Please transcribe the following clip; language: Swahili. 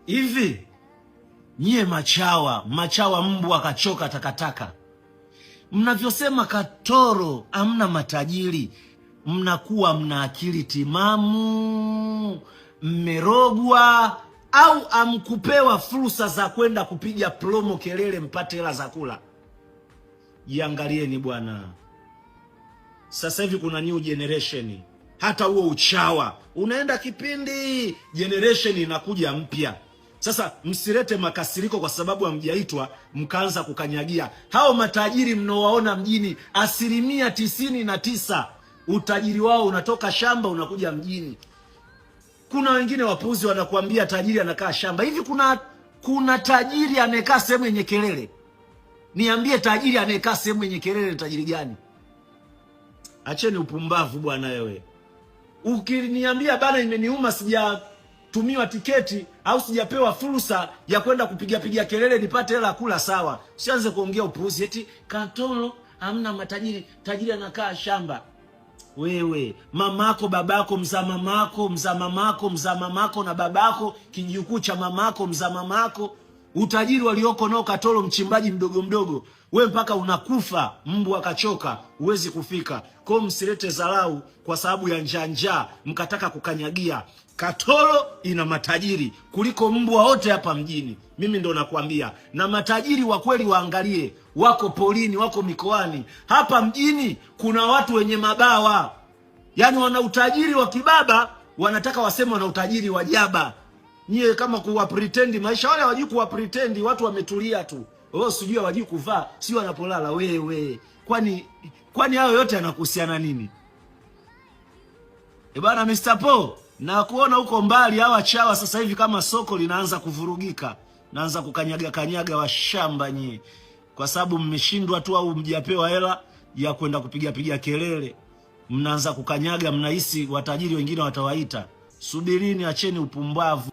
Hivi nyie machawa mbwa kachoka takataka, mnavyosema Katoro amna matajiri, mnakuwa mna akili timamu, mmerogwa au amkupewa fursa za kwenda kupiga promo kelele mpate hela za kula? Jiangalieni bwana. Sasa hivi kuna new generation. Hata huo uchawa unaenda kipindi, generation inakuja mpya. Sasa msilete makasiriko kwa sababu hamjaitwa mkaanza kukanyagia. Hao matajiri mnaowaona mjini, 99% utajiri wao unatoka shamba unakuja mjini. Kuna wengine wapuzi wanakuambia tajiri anakaa shamba. Hivi kuna tajiri anayekaa sehemu yenye kelele? Niambie, tajiri anayekaa sehemu yenye kelele ni tajiri gani? Acheni upumbavu bwana wewe. Ukiniambia bana, imeniuma sijatumiwa tiketi au sijapewa fursa ya kwenda kupiga kelele nipate hela kula, sawa. Sianze kuongea upuuzi eti Katoro hamna matajiri, tajiri anakaa shamba. Wewe mamako, babako, mzaa mamako na babako, kijukuu cha mamako, mzaa mamako, utajiri walioko nao Katoro, mchimbaji mdogo, wewe mpaka unakufa mbwa kachoka, huwezi kufika. Kwa msilete dharau kwa sababu ya njaa mkataka kukanyagia. Katoro ina matajiri kuliko mbwa wote hapa mjini. Mimi ndo nakwambia. Na matajiri wa kweli waangalie, wako polini, wako mikoani. Hapa mjini kuna watu wenye mabawa, yaani wana utajiri wa kibaba, wanataka waseme wana utajiri wa jaba. Nyie kama kuwa pretend maisha, wale hawajui kuwa pretend, watu wametulia tu. Wao sijui hawajui kuvaa, sio wanapolala. Wewe kwani hayo yote yanakuhusiana nini? Bana Mr. Po, na kuona huko mbali hawa chawa sasa hivi kama soko linaanza kuvurugika, naanza kukanyaga wa shamba nyie, kwa sababu mmeshindwa tu au mjapewa hela ya kwenda kupiga kelele, mnaanza kukanyaga, mnahisi watajiri wengine watawaita. Subirini, acheni upumbavu.